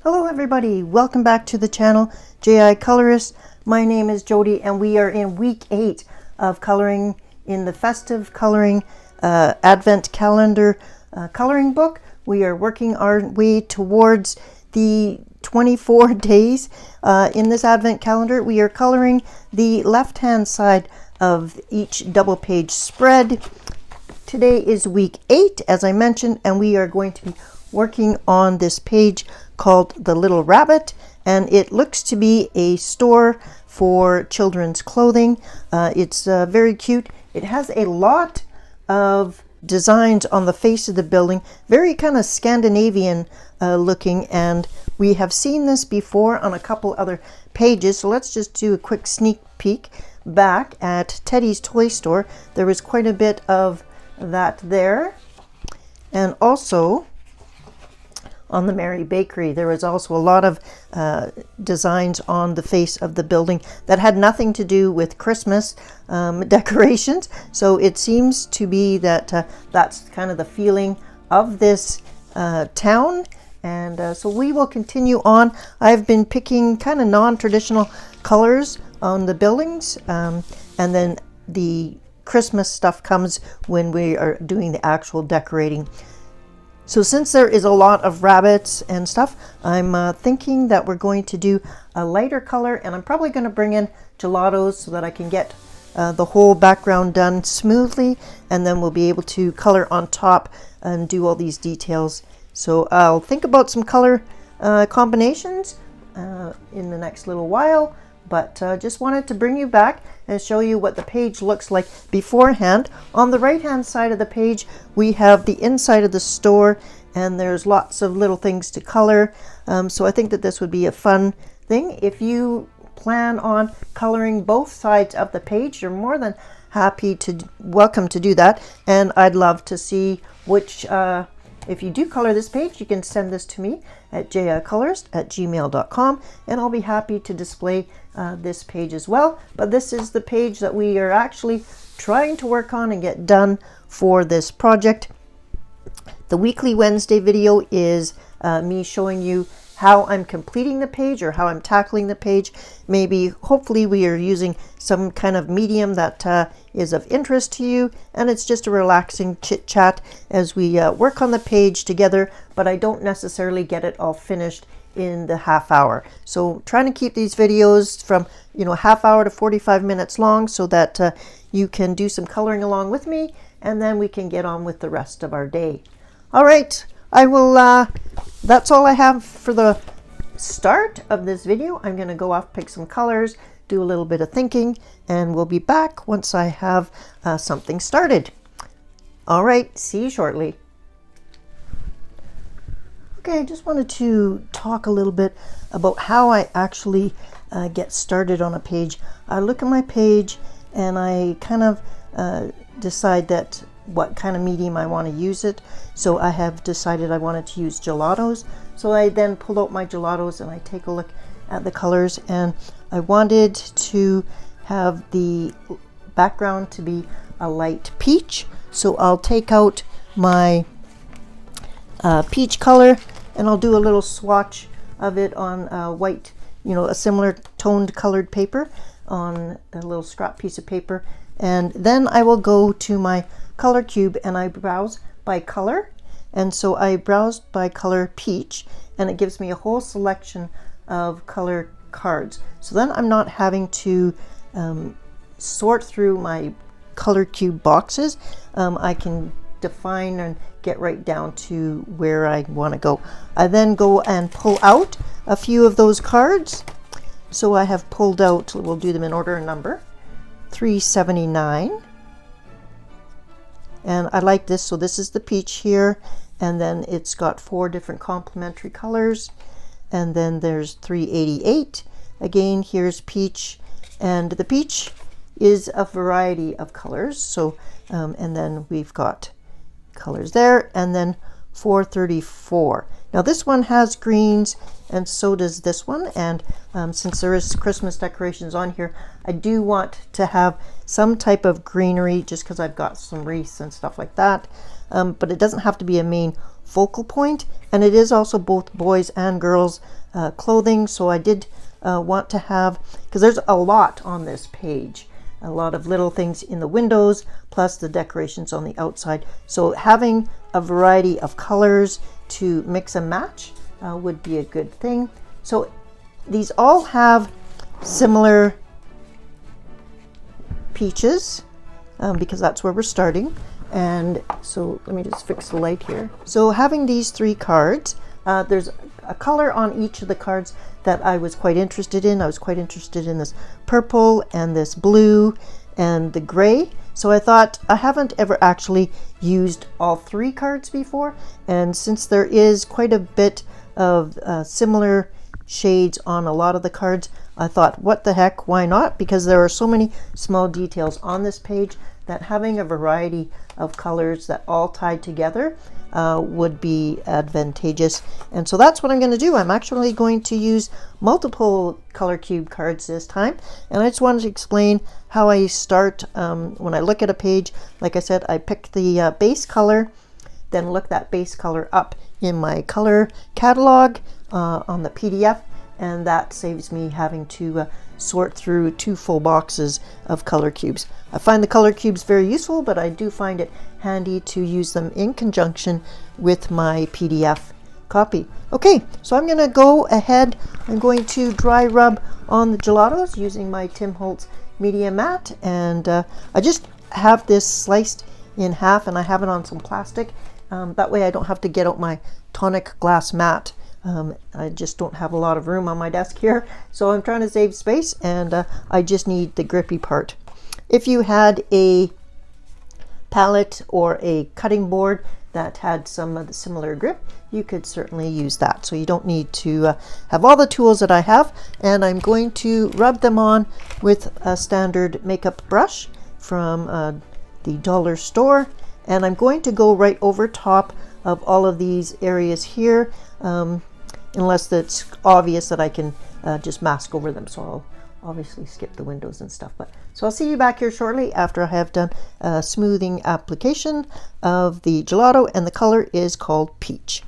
Hello everybody, welcome back to the channel, Jicolourist. My name is Jody and we are in week 8 of coloring in the Festive Coloring Advent Calendar coloring book. We are working our way towards the 24 days in this Advent calendar. We are coloring the left hand side of each double page spread. Today is week 8, as I mentioned, and we are going to be working on this page called The Little Rabbit, and it looks to be a store for children's clothing. It's very cute. It has a lot of designs on the face of the building, very kind of Scandinavian looking, and we have seen this before on a couple other pages. So let's just do a quick sneak peek back at Teddy's Toy Store. There was quite a bit of that there, and also on the Mary Bakery there was also a lot of designs on the face of the building that had nothing to do with Christmas decorations. So it seems to be that that's kind of the feeling of this town, and so we will continue on. I've been picking kind of non-traditional colors on the buildings, and then the Christmas stuff comes when we are doing the actual decorating. So since there is a lot of rabbits and stuff, I'm thinking that we're going to do a lighter color, and I'm probably going to bring in gelatos so that I can get the whole background done smoothly, and then we'll be able to color on top and do all these details. So I'll think about some color combinations in the next little while, but just wanted to bring you back and show you what the page looks like beforehand. On the right hand side of the page we have the inside of the store, and there's lots of little things to color, so I think that this would be a fun thing. If you plan on coloring both sides of the page, you're more than welcome to do that, and I'd love to see which if you do color this page, you can send this to me at jicolourist@gmail.com, and I'll be happy to display this page as well. But this is the page that we are actually trying to work on and get done for this project. The weekly Wednesday video is me showing you how I'm completing the page or how I'm tackling the page. Maybe, hopefully, we are using some kind of medium that is of interest to you, and it's just a relaxing chit chat as we work on the page together, but I don't necessarily get it all finished in the half hour. So trying to keep these videos from half hour to 45 minutes long so that you can do some coloring along with me, and then we can get on with the rest of our day. All right, I will that's all I have for the start of this video. I'm going to go off, pick some colors, do a little bit of thinking, and we'll be back once I have something started. All right, see you shortly. Okay, I just wanted to talk a little bit about how I actually get started on a page. I look at my page and I kind of decide that what kind of medium I want to use it. So I have decided I wanted to use gelatos. So I then pull out my gelatos and I take a look at the colors, and I wanted to have the background to be a light peach. So I'll take out my peach color and I'll do a little swatch of it on white, a similar toned colored paper on a little scrap piece of paper. And then I will go to my color cube and I browse by color, and so I browsed by color peach, and it gives me a whole selection of color cards. So then I'm not having to sort through my color cube boxes. I can define and get right down to where I want to go. I then go and pull out a few of those cards. So I have pulled out, we'll do them in order and number, 379. And I like this, so this is the peach here, and then it's got 4 different complementary colors, and then there's 388. Again, here's peach, and the peach is a variety of colors. So and then we've got colors there, and then 434. Now this one has greens, and so does this one, and since there is Christmas decorations on here, I do want to have some type of greenery just because I've got some wreaths and stuff like that, but it doesn't have to be a main focal point, and it is also both boys and girls clothing, so I did want to have, because there's a lot on this page, a lot of little things in the windows plus the decorations on the outside, so having a variety of colors to mix and match would be a good thing. So these all have similar peaches because that's where we're starting. And so let me just fix the light here. So having these 3 cards, there's a color on each of the cards that I was quite interested in. I was quite interested in this purple and this blue and the gray. So I thought, I haven't ever actually used all 3 cards before, and since there is quite a bit of similar shades on a lot of the cards, I thought, what the heck, why not? Because there are so many small details on this page that having a variety of colors that all tied together would be advantageous. And so that's what I'm going to do. I'm actually going to use multiple color cube cards this time, and I just wanted to explain how I start when I look at a page. Like I said, I pick the base color, then look that base color up in my color catalog on the PDF, and that saves me having to sort through 2 full boxes of color cubes. I find the color cubes very useful, but I do find it handy to use them in conjunction with my PDF copy. Okay, so I'm going to go ahead. I'm going to dry rub on the gelatos using my Tim Holtz Media Mat, and I just have this sliced in half, and I have it on some plastic. That way I don't have to get out my tonic glass mat. I just don't have a lot of room on my desk here, so I'm trying to save space, and I just need the grippy part. If you had a palette or a cutting board that had some of the similar grip, you could certainly use that. So you don't need to have all the tools that I have, and I'm going to rub them on with a standard makeup brush from the dollar store, and I'm going to go right over top of all of these areas here, unless it's obvious that I can just mask over them. So I'll obviously skip the windows and stuff. But so I'll see you back here shortly after I have done a smoothing application of the gelato, and the color is called Peach.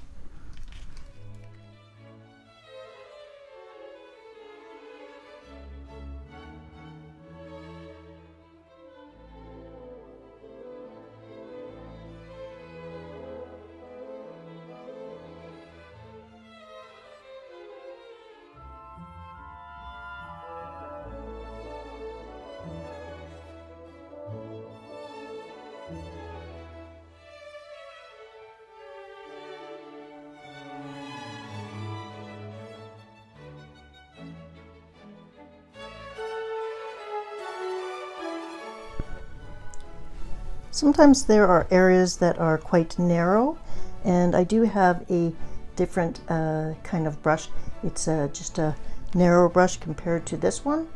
Sometimes there are areas that are quite narrow, and I do have a different kind of brush. It's just a narrow brush compared to this one,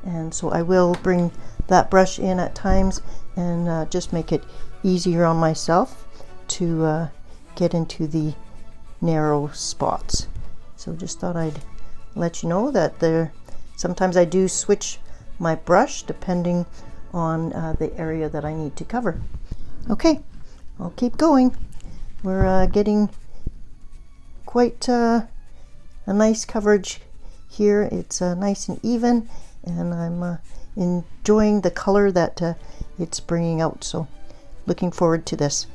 and so I will bring that brush in at times and just make it easier on myself to get into the narrow spots. So just thought I'd let you know that sometimes I do switch my brush depending on the area that I need to cover. Okay, I'll keep going. We're getting quite a nice coverage here. It's nice and even, and I'm enjoying the color that it's bringing out, so looking forward to this.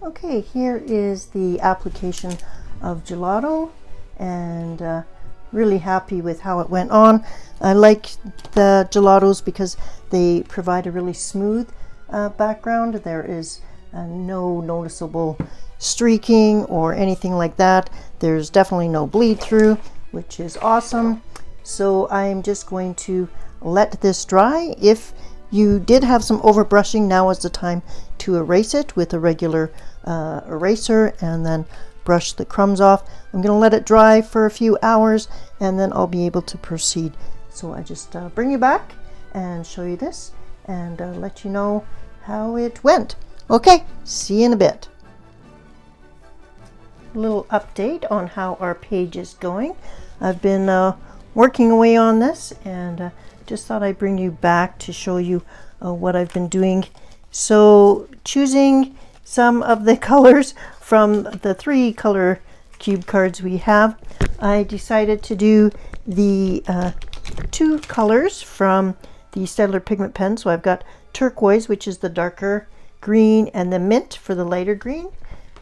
Okay, here is the application of gelato, and really happy with how it went on. I like the gelatos because they provide a really smooth background. There is no noticeable streaking or anything like that. There's definitely no bleed through, which is awesome. So I'm just going to let this dry. If you did have some overbrushing, now is the time to erase it with a regular eraser and then brush the crumbs off. I'm going to let it dry for a few hours, and then I'll be able to proceed. So I just bring you back and show you this and let you know how it went. Okay, see you in a bit. little update on how our page is going. I've been working away on this, and just thought I'd bring you back to show you what I've been doing. So choosing some of the colors from the 3 color cube cards we have, I decided to do the 2 colors from the Staedtler pigment pen. So I've got turquoise, which is the darker green, and the mint for the lighter green.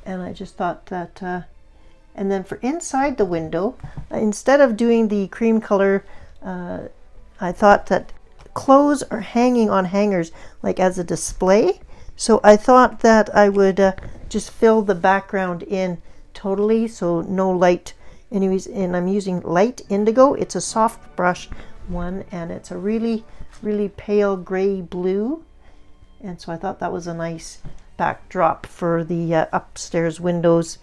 And I just thought that, and then for inside the window, instead of doing the cream color, I thought that clothes are hanging on hangers like as a display. So I thought that I would just fill the background in totally, so no light. Anyways, and I'm using light indigo. It's a soft brush one, and it's a really, really pale gray blue. And so I thought that was a nice backdrop for the upstairs windows.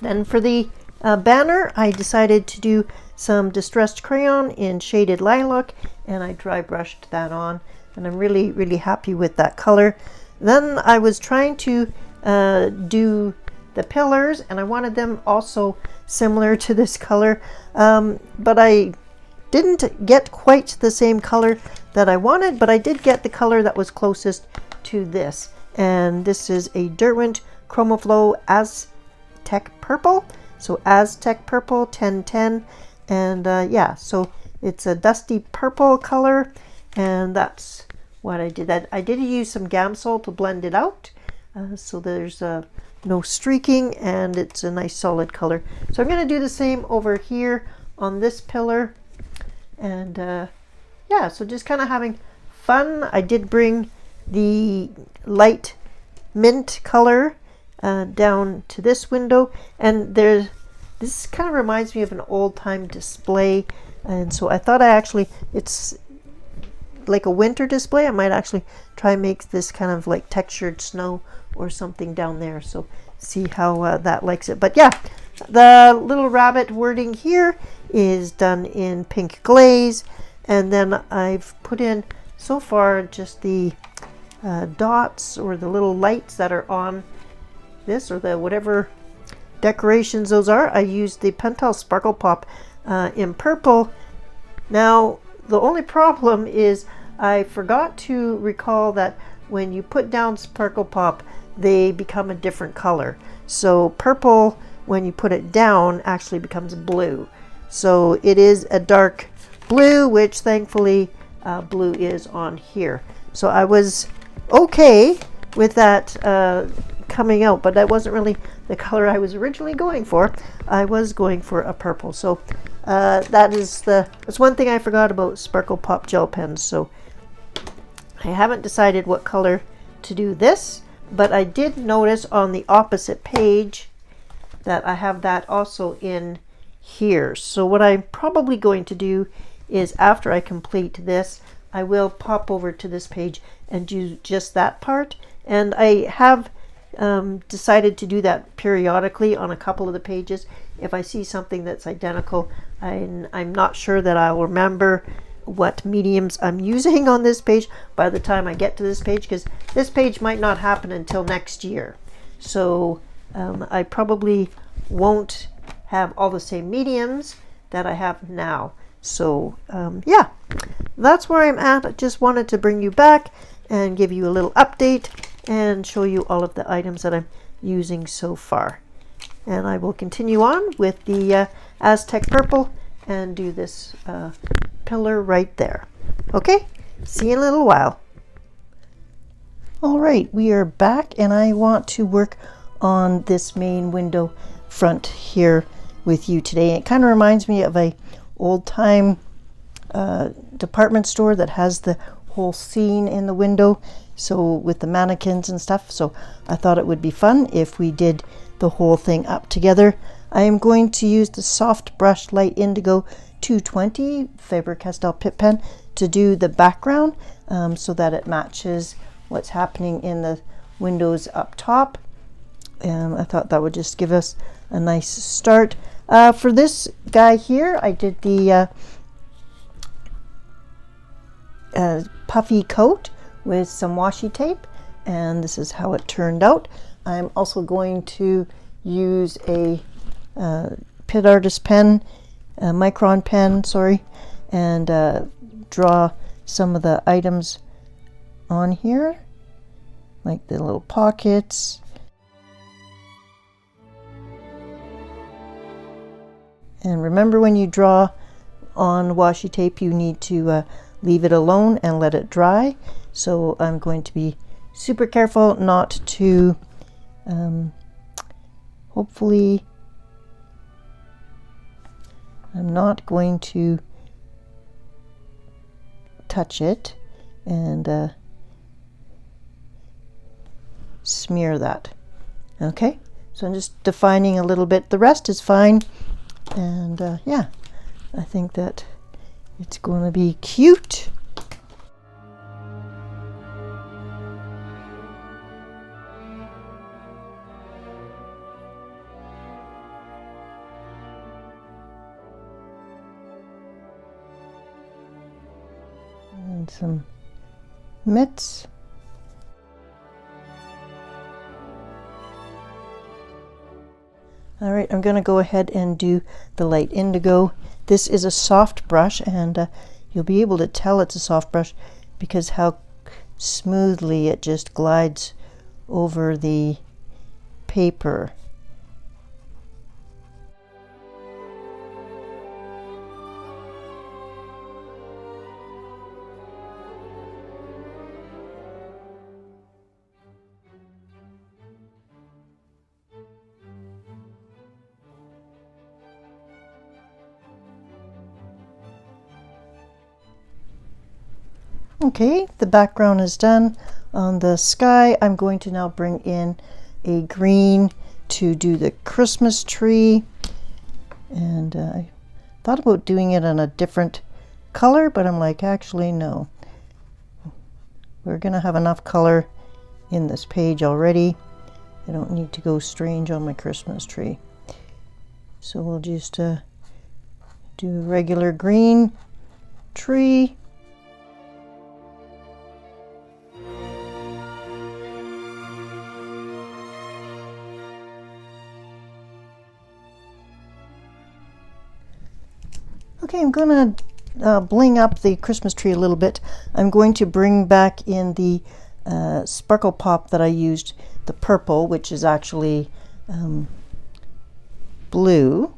Then for the banner, I decided to do some distressed crayon in shaded lilac, and I dry brushed that on, and I'm really, really happy with that color. Then I was trying to do the pillars, and I wanted them also similar to this color, but I didn't get quite the same color that I wanted, but I did get the color that was closest to this. And this is a Derwent Chromaflow Aztec Purple. So Aztec Purple 1010. And yeah, so it's a dusty purple color. And that's what I did. I did use some Gamsol to blend it out. So there's no streaking, and it's a nice solid color. So I'm going to do the same over here on this pillar. And yeah, so just kind of having fun. I did bring the light mint color down to this window, and this kind of reminds me of an old-time display, and so I thought it's like a winter display. I might actually try and make this kind of like textured snow or something down there, so see how that likes it. But yeah, the little rabbit wording here is done in pink glaze, and then I've put in so far just the dots or the little lights that are on this, or the whatever decorations those are. I used the Pentel Sparkle Pop in purple. Now the only problem is I forgot to recall that when you put down Sparkle Pop, they become a different color. So purple, when you put it down, actually becomes blue. So it is a dark blue, which thankfully blue is on here. So I was okay with that coming out, but that wasn't really the color I was originally going for. I was going for a purple. So that's one thing I forgot about Sparkle Pop gel pens. So I haven't decided what color to do this, but I did notice on the opposite page that I have that also in here. So what I'm probably going to do is, after I complete this, I will pop over to this page and do just that part. And I have decided to do that periodically on a couple of the pages. If I see something that's identical, I'm not sure that I'll remember what mediums I'm using on this page by the time I get to this page, because this page might not happen until next year. So I probably won't have all the same mediums that I have now. So yeah, that's where I'm at. I just wanted to bring you back and give you a little update and show you all of the items that I'm using so far. And I will continue on with the Aztec Purple and do this pillar right there. Okay, see you in a little while. All right, we are back, and I want to work on this main window front here with you today. It kind of reminds me of a old-time department store that has the whole scene in the window, so with the mannequins and stuff. So I thought it would be fun if we did the whole thing up together. I am going to use the Soft Brush Light Indigo 220 Faber-Castell Pip Pen to do the background, so that it matches what's happening in the windows up top. And I thought that would just give us a nice start. For this guy here, I did the puffy coat with some washi tape, and this is how it turned out. I'm also going to use a Pit Artist pen, a micron pen, sorry, and draw some of the items on here, like the little pockets. And remember, when you draw on washi tape, you need to leave it alone and let it dry. So I'm going to be super careful not to, hopefully, I'm not going to touch it and smear that. Okay, so I'm just defining a little bit. The rest is fine. And yeah, I think that it's going to be cute. And some mitts. All right, I'm going to go ahead and do the light indigo. This is a soft brush, and you'll be able to tell it's a soft brush because how smoothly it just glides over the paper. Okay, the background is done on the sky. I'm going to now bring in a green to do the Christmas tree. And I thought about doing it in a different color, but I'm like, actually, no. We're going to have enough color in this page already. I don't need to go strange on my Christmas tree. So we'll just do a regular green tree. Okay, I'm going to bling up the Christmas tree a little bit. I'm going to bring back in the sparkle pop that I used, the purple, which is actually blue.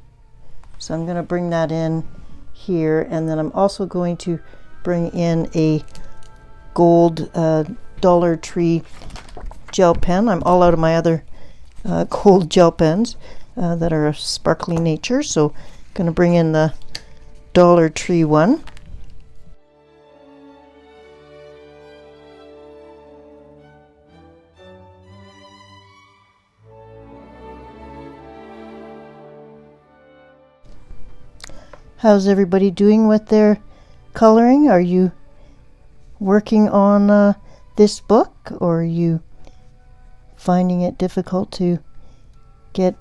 So I'm going to bring that in here, and then I'm also going to bring in a gold Dollar Tree gel pen. I'm all out of my other gold gel pens that are a sparkly nature, so I'm going to bring in the Dollar Tree one. How's everybody doing with their coloring? Are you working on this book, or are you finding it difficult to get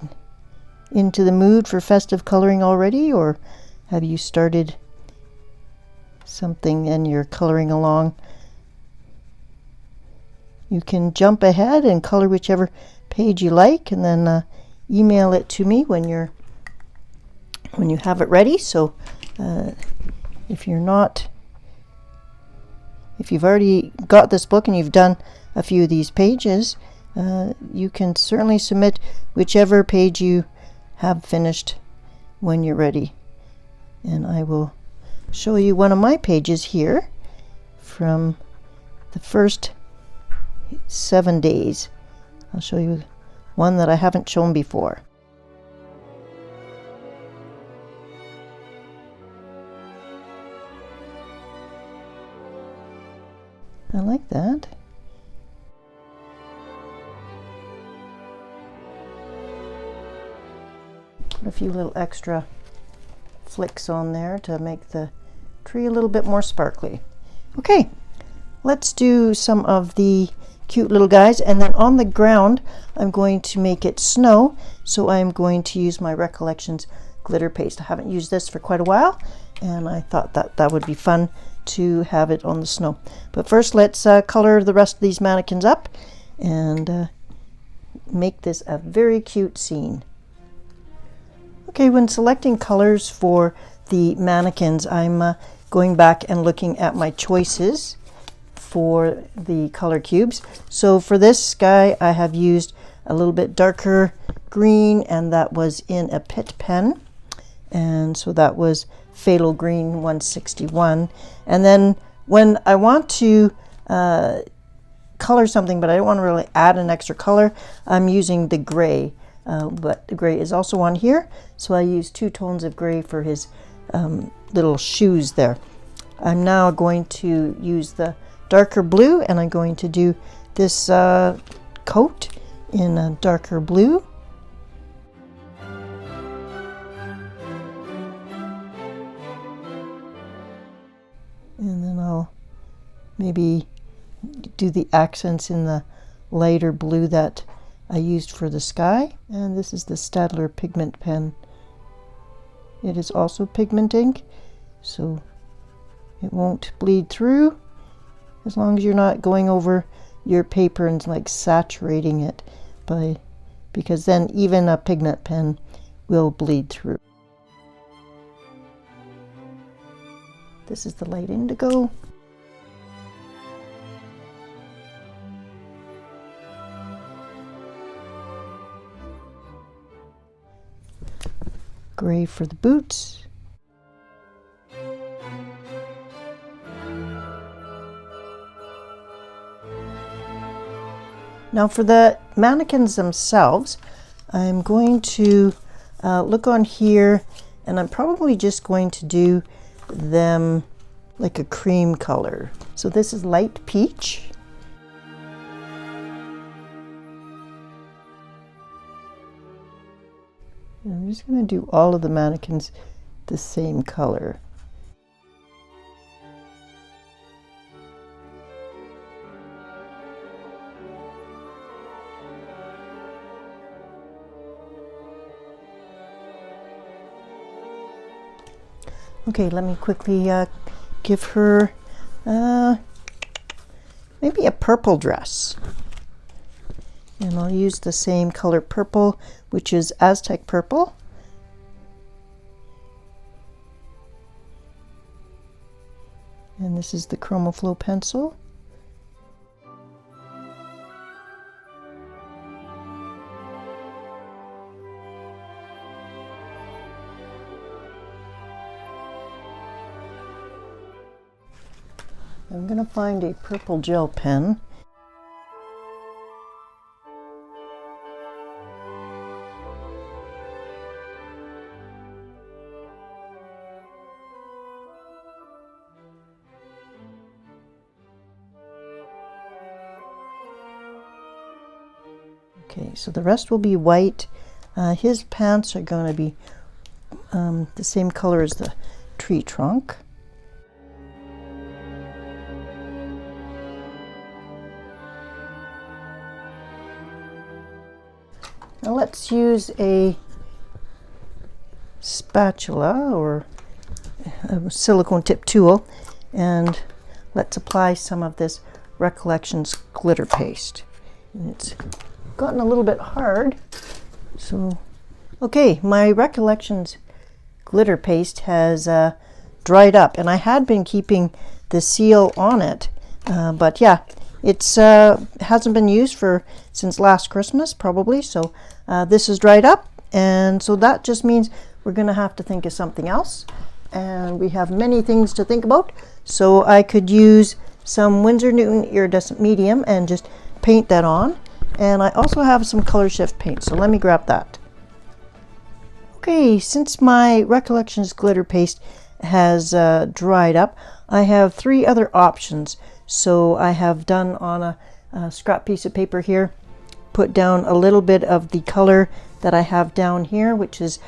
into the mood for festive coloring already, or have you started something and you're coloring along? You can jump ahead and color whichever page you like, and then email it to me when you have it ready. So if you've already got this book and you've done a few of these pages, you can certainly submit whichever page you have finished when you're ready. And I will show you one of my pages here from the first 7 days. I'll show you one that I haven't shown before. I like that. Put a few little extra flicks on there to make the tree a little bit more sparkly. Okay, let's do some of the cute little guys, and then on the ground I'm going to make it snow, so I'm going to use my Recollections glitter paste. I haven't used this for quite a while, and I thought that would be fun to have it on the snow. But first, let's color the rest of these mannequins up, and make this a very cute scene. Okay, when selecting colors for the mannequins, I'm going back and looking at my choices for the color cubes. So for this guy, I have used a little bit darker green, and that was in a Pitt pen. And so that was Phthalo Green 161. And then when I want to color something, but I don't want to really add an extra color, I'm using the gray. But the gray is also on here, so I use 2 tones of gray for his little shoes there. I'm now going to use the darker blue, and I'm going to do this coat in a darker blue. And then I'll maybe do the accents in the lighter blue that I used for the sky. And this is the Staedtler pigment pen. It is also pigment ink, so it won't bleed through as long as you're not going over your paper and like saturating it, because then even a pigment pen will bleed through. This is the light indigo. Gray for the boots. Now for the mannequins themselves, I'm going to look on here, and I'm probably just going to do them like a cream color. So this is light peach. And I'm just going to do all of the mannequins the same color. Okay, let me quickly give her maybe a purple dress. And I'll use the same color purple, which is Aztec purple. And this is the ChromaFlow pencil. I'm going to find a purple gel pen. Okay, so the rest will be white. His pants are going to be the same color as the tree trunk. Now let's use a spatula or a silicone tip tool, and let's apply some of this Recollections glitter paste. And it's gotten a little bit hard, so okay, my Recollections glitter paste has dried up, and I had been keeping the seal on it, but yeah, it's hasn't been used since last Christmas probably, so this is dried up, and so that just means we're gonna have to think of something else, and we have many things to think about. So I could use some Winsor Newton iridescent medium and just paint that on. And I also have some color shift paint, so let me grab that. Okay, since my Recollections glitter paste has dried up, I have 3 other options. So I have done on a scrap piece of paper here, put down a little bit of the color that I have down here, which is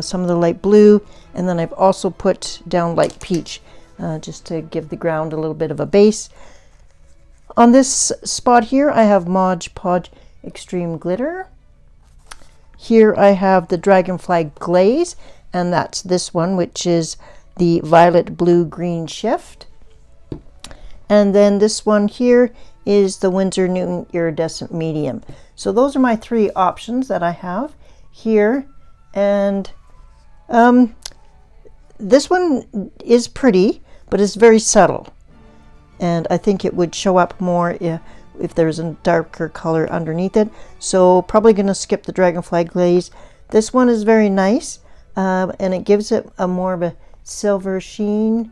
some of the light blue, and then I've also put down light peach, just to give the ground a little bit of a base. On this spot here, I have Mod Podge Extreme Glitter. Here I have the Dragonfly Glaze, and that's this one, which is the Violet Blue Green Shift. And then this one here is the Winsor Newton Iridescent Medium. So those are my three options that I have here. And this one is pretty, but it's very subtle. And I think it would show up more if there's a darker color underneath it. So probably going to skip the Dragonfly Glaze. This one is very nice, and it gives it a more of a silver sheen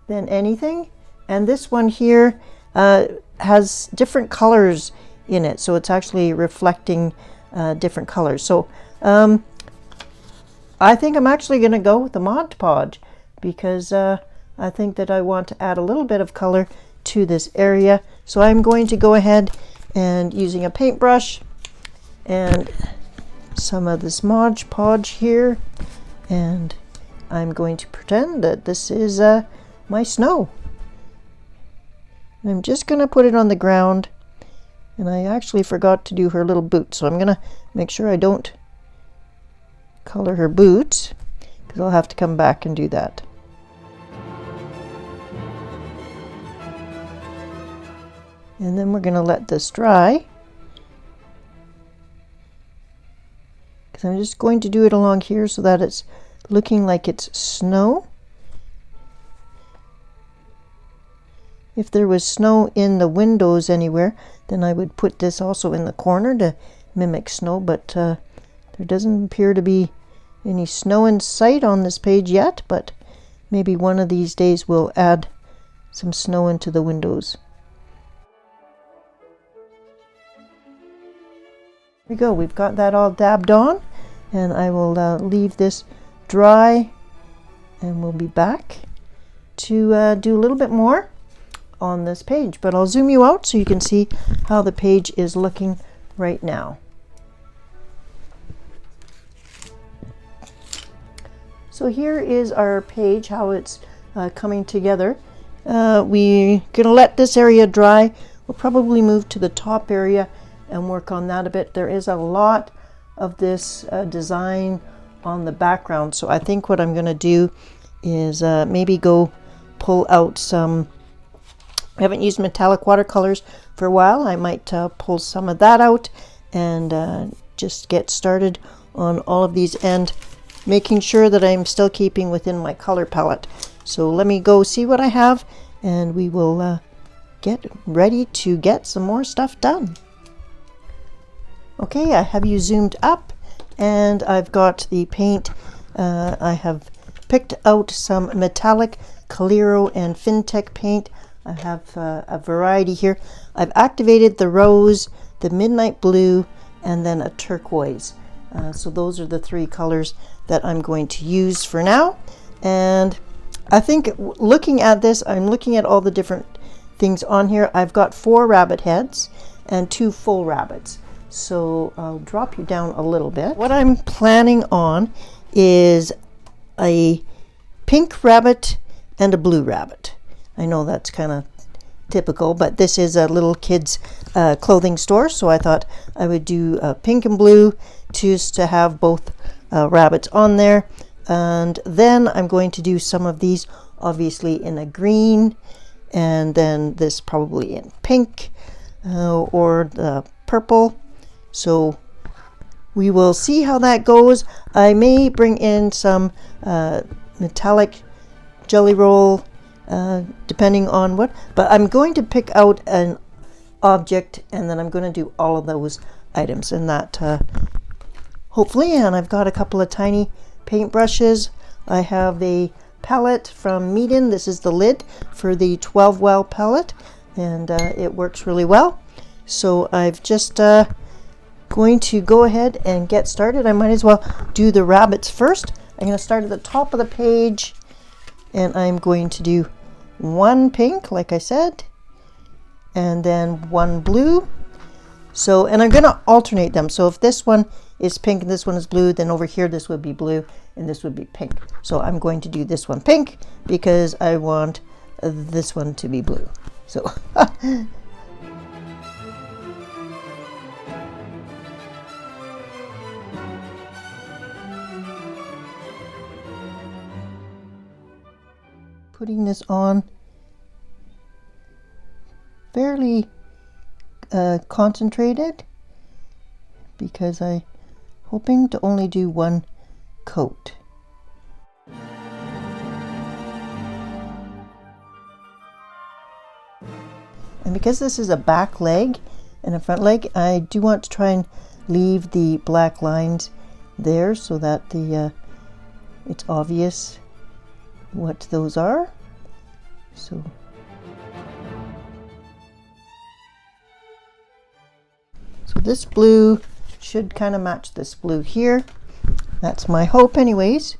than anything. And this one here has different colors in it, so it's actually reflecting different colors. So I think I'm actually going to go with the Mod Podge, because I think that I want to add a little bit of color to this area. So I'm going to go ahead and using a paintbrush and some of this Mod Podge here, and I'm going to pretend that this is my snow. And I'm just going to put it on the ground, and I actually forgot to do her little boots, so I'm going to make sure I don't color her boots, because I'll have to come back and do that. And then we're going to let this dry, because I'm just going to do it along here so that it's looking like it's snow. If there was snow in the windows anywhere, then I would put this also in the corner to mimic snow, but there doesn't appear to be any snow in sight on this page yet, but maybe one of these days we'll add some snow into the windows. Here we go, we've got that all dabbed on, and I will leave this dry, and we'll be back to do a little bit more on this page. But I'll zoom you out so you can see how the page is looking right now. So here is our page, how it's coming together. We're gonna let this area dry. We'll probably move to the top area and work on that a bit. There is a lot of this design on the background, so I think what I'm going to do is maybe go pull out some, I haven't used metallic watercolors for a while. I might pull some of that out and just get started on all of these, and making sure that I'm still keeping within my color palette. So let me go see what I have, and we will get ready to get some more stuff done. Okay, I have you zoomed up, and I've got the paint. I have picked out some metallic Coliro and Fintech paint. I have a variety here. I've activated the rose, the midnight blue, and then a turquoise. So those are the three colors that I'm going to use for now. And I think looking at this, I'm looking at all the different things on here. I've got 4 rabbit heads and 2 full rabbits. So I'll drop you down a little bit. What I'm planning on is a pink rabbit and a blue rabbit. I know that's kind of typical, but this is a little kids clothing store, so I thought I would do pink and blue just to have both rabbits on there. And then I'm going to do some of these obviously in a green, and then this probably in pink or the purple. So we will see how that goes. I may bring in some metallic jelly roll, depending on what, but I'm going to pick out an object, and then I'm going to do all of those items in that hopefully. And I've got a couple of tiny paint brushes. I have a palette from Meeden. This is the lid for the 12 well palette, and it works really well. So I've just going to go ahead and get started. I might as well do the rabbits first. I'm going to start at the top of the page, and I'm going to do 1 pink, like I said, and then 1 blue. So, and I'm going to alternate them. So if this one is pink and this one is blue, then over here this would be blue and this would be pink. So I'm going to do this one pink because I want this one to be blue. So putting this on fairly fairly concentrated because I'm hoping to only do one coat. And because this is a back leg and a front leg, I do want to try and leave the black lines there so that it's obvious what those are. So this blue should kind of match this blue here. That's my hope anyways.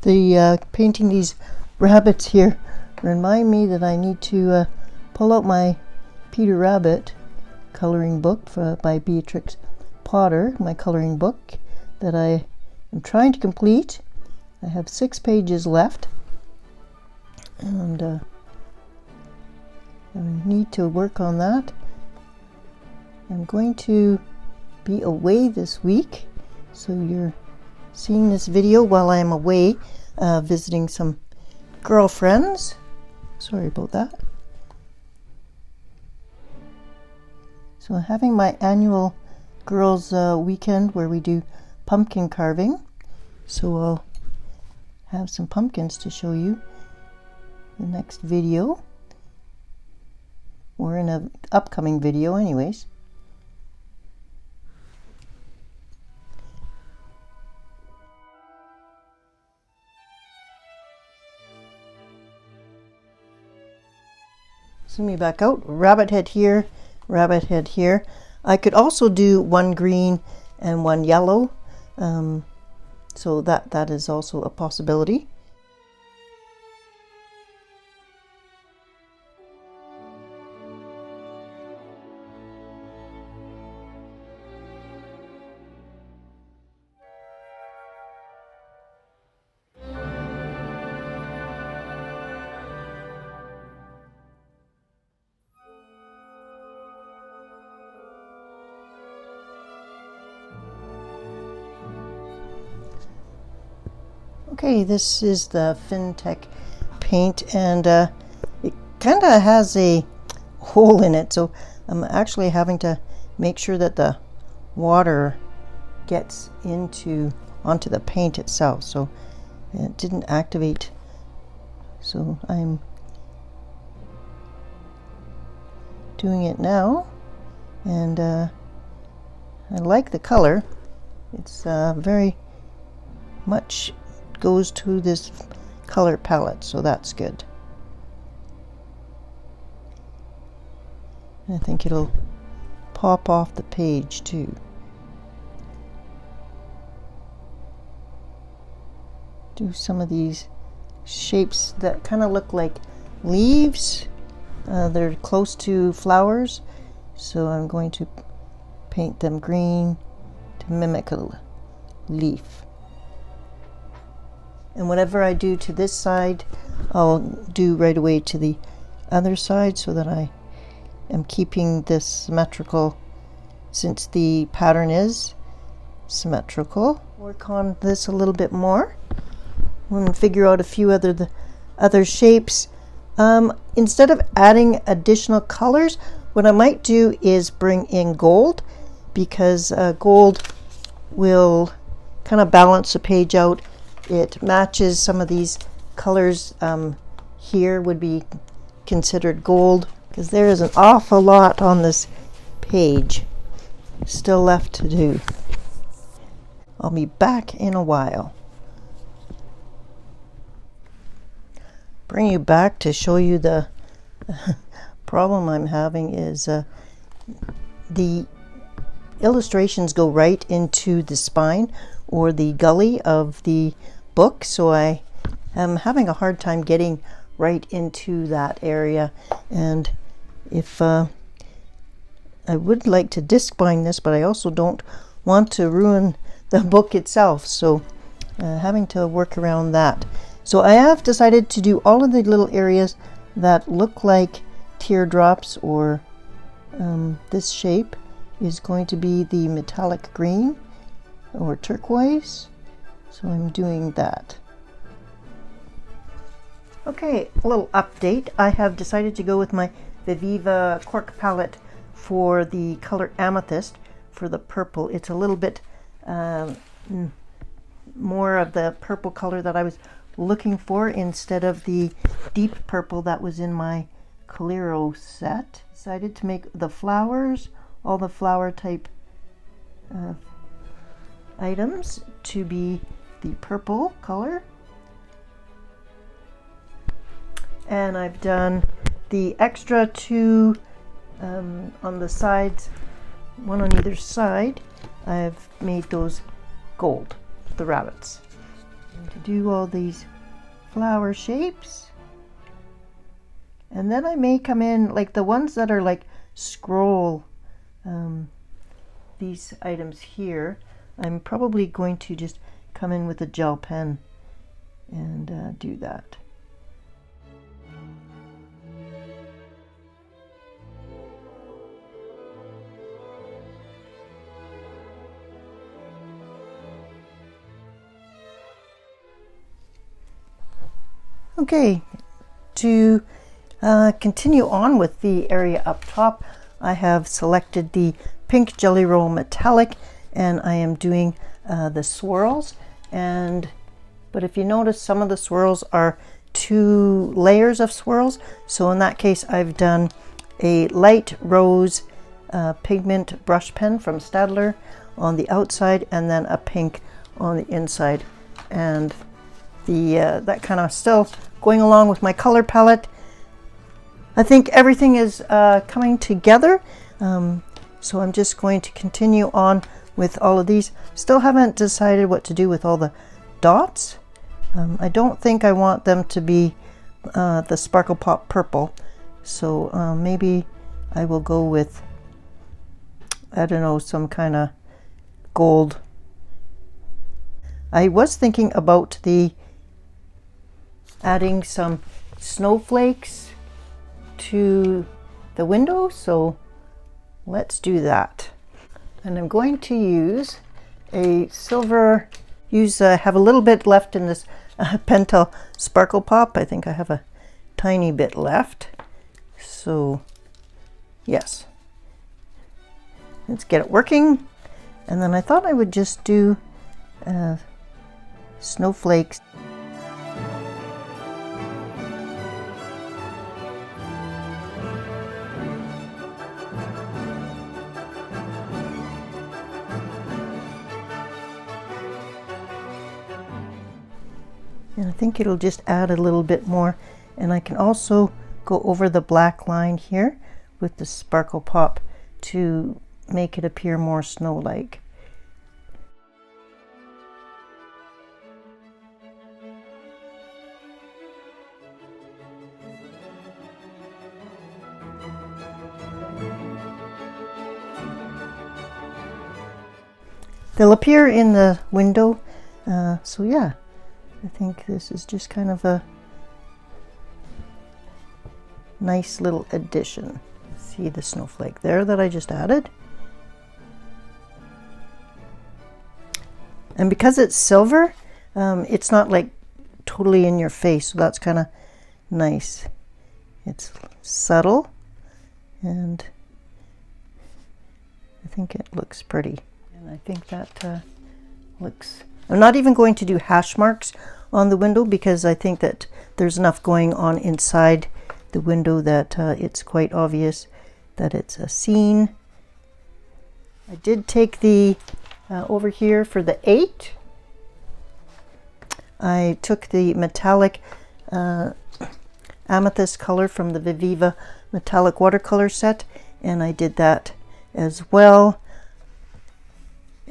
The painting these rabbits here remind me that I need to pull out my Peter Rabbit coloring book by Beatrix Potter, my coloring book that I am trying to complete. I have 6 pages left, and I need to work on that. I'm going to be away this week, so you're seeing this video while I'm away visiting some girlfriends. Sorry about that. So I'm having my annual girls weekend where we do pumpkin carving. So I'll have some pumpkins to show you in the next video, or in an upcoming video anyways. Zoom me back out. Rabbit head here, rabbit head here. I could also do one green and one yellow, so that is also a possibility. Okay, this is the FinTech paint, and it kind of has a hole in it, so I'm actually having to make sure that the water gets onto the paint itself, so it didn't activate. So I'm doing it now, and I like the color. It's very much goes to this color palette, so that's good. I think it'll pop off the page too. Do some of these shapes that kind of look like leaves. They're close to flowers, so I'm going to paint them green to mimic a leaf. And whatever I do to this side, I'll do right away to the other side, so that I am keeping this symmetrical, since the pattern is symmetrical. Work on this a little bit more and figure out a few other shapes. Instead of adding additional colors, what I might do is bring in gold, because gold will kind of balance the page out. It matches some of these colors here would be considered gold, because there is an awful lot on this page still left to do. I'll be back in a while. Bring you back to show you the problem I'm having is the illustrations go right into the spine or the gully of the book, so I am having a hard time getting right into that area. And if I would like to disc bind this, but I also don't want to ruin the book itself, so having to work around that. So I have decided to do all of the little areas that look like teardrops, or this shape is going to be the metallic green or turquoise. So I'm doing that. Okay, a little update. I have decided to go with my Viviva cork palette for the color Amethyst for the purple. It's a little bit more of the purple color that I was looking for instead of the deep purple that was in my Coliro set. Decided to make the flowers, all the flower type items, to be the purple color. And I've done the extra two on the sides, one on either side. I've made those gold, the rabbits. And to do all these flower shapes. And then I may come in, like the ones that are like scroll, these items here, I'm probably going to just come in with a gel pen and do that. Okay, to continue on with the area up top, I have selected the pink Jelly Roll Metallic, and I am doing the swirls. But if you notice, some of the swirls are 2 layers of swirls. So in that case, I've done a light rose pigment brush pen from Staedtler on the outside, and then a pink on the inside. And that kind of still going along with my color palette. I think everything is coming together, so I'm just going to continue on with all of these. Still haven't decided what to do with all the dots. I don't think I want them to be the Sparkle Pop purple, so maybe I will go with, I don't know, some kind of gold. I was thinking about adding some snowflakes to the window, so let's do that. And I'm going to use a silver, have a little bit left in this Pentel Sparkle Pop. I think I have a tiny bit left, so yes, let's get it working. And then I thought I would just do snowflakes. And I think it'll just add a little bit more. And I can also go over the black line here with the Sparkle Pop to make it appear more snow-like. They'll appear in the window, so yeah. I think this is just kind of a nice little addition. See the snowflake there that I just added? And because it's silver, it's not like totally in your face, so that's kind of nice. It's subtle, and I think it looks pretty. And I think that looks... I'm not even going to do hash marks on the window because I think that there's enough going on inside the window that it's quite obvious that it's a scene. I did take the, over here for the 8, I took the metallic amethyst color from the Viviva metallic watercolor set, and I did that as well.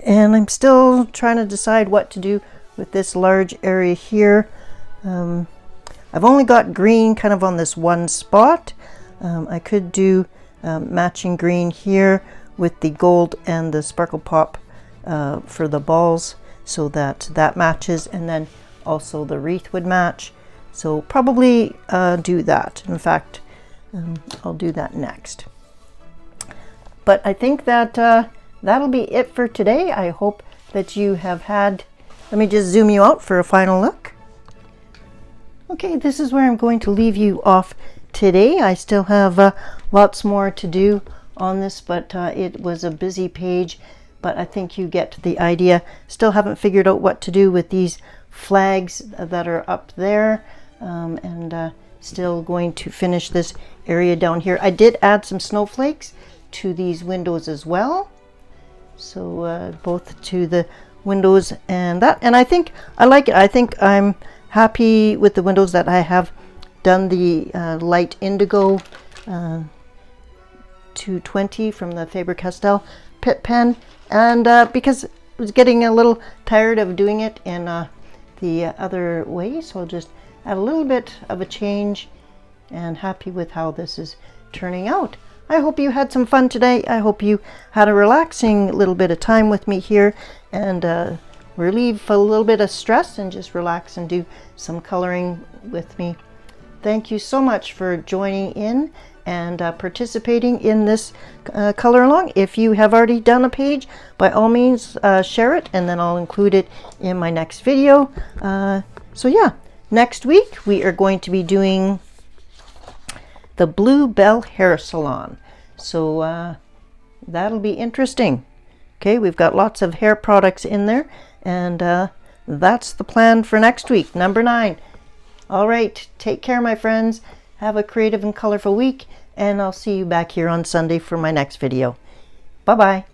And I'm still trying to decide what to do with this large area here. I've only got green kind of on this one spot. I could do matching green here with the gold and the Sparkle Pop for the balls, so that matches, and then also the wreath would match. So probably do that. In fact, I'll do that next. But I think that that'll be it for today. I hope that you have had, let me just zoom you out for a final look. Okay, this is where I'm going to leave you off today. I still have lots more to do on this, but it was a busy page, but I think you get the idea. Still haven't figured out what to do with these flags that are up there, and still going to finish this area down here. I did add some snowflakes to these windows as well, so both to the windows and that, and I think I like it. I think I'm happy with the windows that I have done the light indigo 220 from the Faber-Castell Pitt pen, and because I was getting a little tired of doing it in the other way, so I'll just add a little bit of a change, and happy with how this is turning out. I hope you had some fun today. I hope you had a relaxing little bit of time with me here, and relieve a little bit of stress and just relax and do some coloring with me. Thank you so much for joining in and participating in this color along. If you have already done a page, by all means share it, and then I'll include it in my next video. So yeah, next week we are going to be doing the Bluebell Hair Salon, so that'll be interesting. Okay, we've got lots of hair products in there, and that's the plan for next week, number 9. All right, take care, my friends. Have a creative and colorful week, and I'll see you back here on Sunday for my next video. Bye-bye.